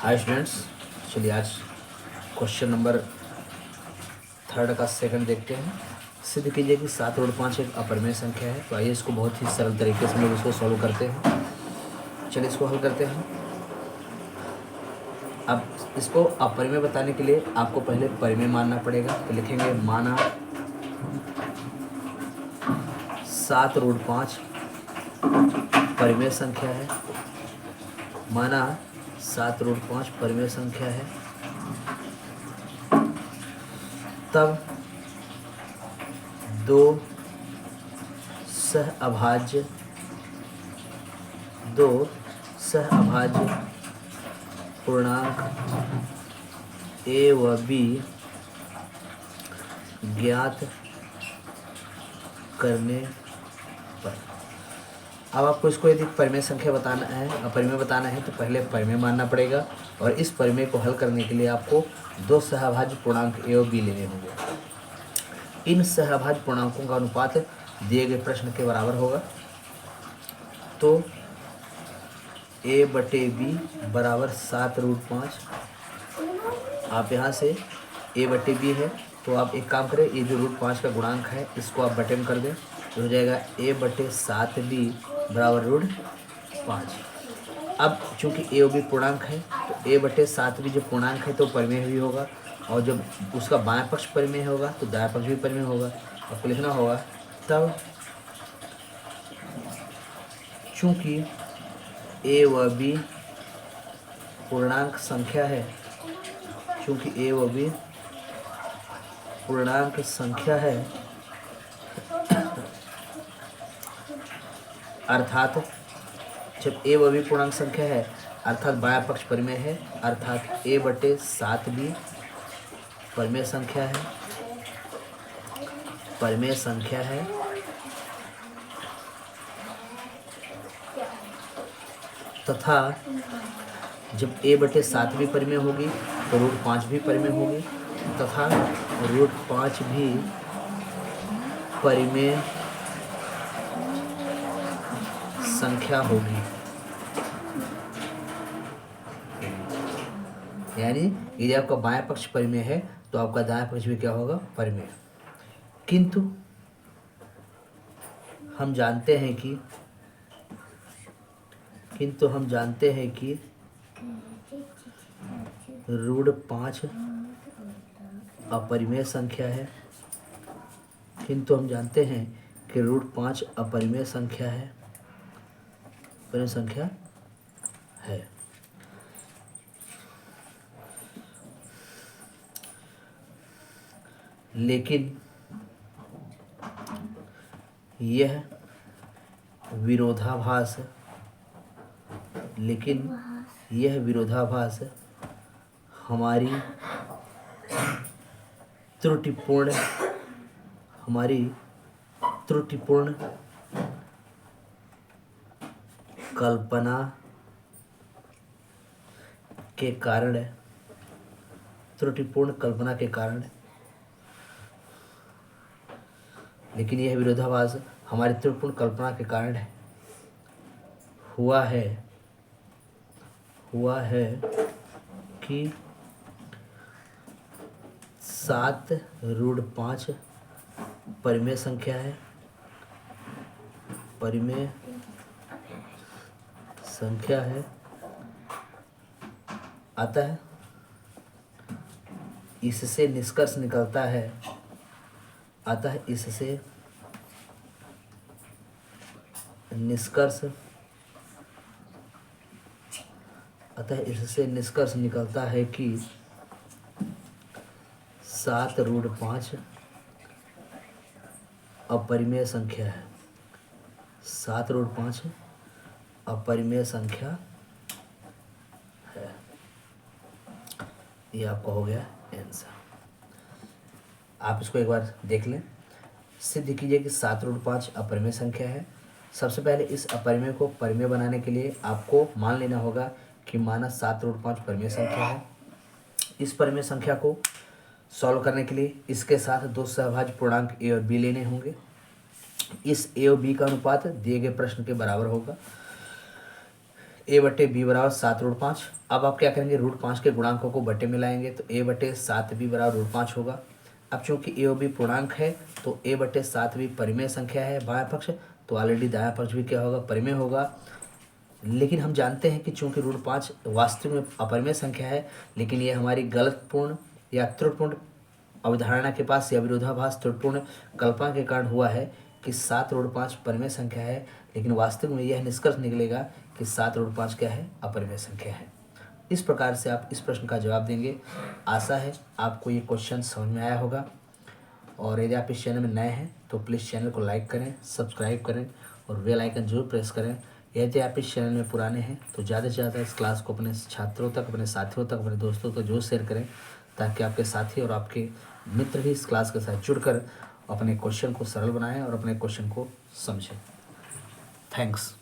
Hi students, चलिए आज question number 3 का सेकंड देखते हैं। सिद्ध कीजिए कि 7/5 एक अपरिमेय संख्या है। तो आइए इसको बहुत ही सरल तरीके से लोग इसको सॉल्व करते हैं। चलिए इसको हल करते हैं। अब इसको अपरिमेय बताने के लिए आपको पहले परिमेय मानना पड़ेगा। तो लिखेंगे माना 7/5 परिमेय संख्या है। माना 7/5 परिमेय संख्या है, तब दो सहअभाज्य पूर्णांक ए व बी ज्ञात करने पर। अब आपको इसको यदि परिमेय संख्या बताना है, अपरिमेय बताना है, तो पहले परिमेय मानना पड़ेगा और इस परिमेय को हल करने के लिए आपको दो सहअभाज्य पूर्णांक ए और बी लेने होंगे। इन सहअभाज्य पूर्णांकों का अनुपात दिए गए प्रश्न के बराबर होगा। तो a/b बराबर 7/5। आप यहाँ से a/b है तो आप एक काम करें, ये जो √5 का गुणांक है इसको आप बटे में कर दें, तो हो जाएगा a/7b बराबर √5। अब चूंकि a और b पूर्णांक है तो a/7b जो पूर्णांक है तो परिमेय भी होगा, और जब उसका बायां पक्ष परिमेय होगा तो दायां पक्ष भी परिमेय होगा। आपको लिखना होगा तब चूंकि a व b पूर्णांक संख्या है, चूंकि a व b पूर्णांक संख्या है, अर्थात जब a व b पूर्णांक संख्या है अर्थात बायां पक्ष परिमेय है, अर्थात a/7b परिमेय संख्या है, परिमेय संख्या है, तथा जब a/7 भी परिमेय होगी तो √5 भी परिमेय होगी, तथा √5 भी परिमेय संख्या होगी। यानी यदि आपका बायां पक्ष परिमेय है तो आपका दायां पक्ष भी क्या होगा, परिमेय। किंतु हम जानते हैं कि √5 अपरिमेय संख्या है। √5 अपरिमेय संख्या है। लेकिन यह विरोधाभास हमारी त्रुटिपूर्ण कल्पना के कारण लेकिन यह विरोधाभास हमारी त्रुटिपूर्ण कल्पना के कारण हुआ है कि 7/5 परिमेय संख्या है, अतः इससे निष्कर्ष निकलता है कि 7/5 अपरिमेय संख्या है। 7/5 अपरिमेय संख्या है। ये आपका हो गया आंसर। आप इसको एक बार देख लें। सिद्ध कीजिए कि 7/5 अपरिमेय संख्या है। सबसे पहले इस अपरिमेय को परिमेय बनाने के लिए आपको मान लेना होगा कि माना 7/5 परिमेय संख्या है। इस परिमेय संख्या को सॉल्व करने के लिए इसके साथ दो सहअभाज्य पूर्णांक a और b लेने होंगे। इस a और b का अनुपात दिए गए प्रश्न के बराबर होगा। ए बटे बी बराबर 7√5। अब आप क्या करेंगे, √5 के गुणांकों को बटे में लाएंगे तो ए बटे 7b बराबर √5 होगा। अब चूंकि ए और बी पूर्णांक है तो ए बटे 7b परिमेय संख्या है बायां पक्ष, तो ऑलरेडी दायां पक्ष भी क्या होगा, परिमेय होगा। लेकिन हम जानते हैं कि चूंकि √5 वास्तविक में अपरिमेय संख्या है, लेकिन ये हमारी गलतपूर्ण या त्रुटिपूर्ण अवधारणा के पास या विरोधाभास त्रुटिपूर्ण कल्पना के कारण हुआ है कि 7√5 परिमेय संख्या है, लेकिन वास्तविक में यह निष्कर्ष निकलेगा कि 7√5 क्या है, अपरिमेय संख्या है। इस प्रकार से आप इस प्रश्न का जवाब देंगे। आशा है आपको ये क्वेश्चन समझ में आया होगा, और यदि आप इस चैनल में नए हैं तो प्लीज़ चैनल को लाइक करें, सब्सक्राइब करें और बेल आइकन जरूर प्रेस करें। यदि आप इस चैनल में पुराने हैं तो ज़्यादा से ज़्यादा इस क्लास को अपने छात्रों तक, अपने साथियों तक, अपने दोस्तों तक जरूर शेयर करें, ताकि आपके साथी और आपके मित्र भी इस क्लास के साथ जुड़कर अपने क्वेश्चन को सरल बनाएं और अपने क्वेश्चन को समझें। थैंक्स।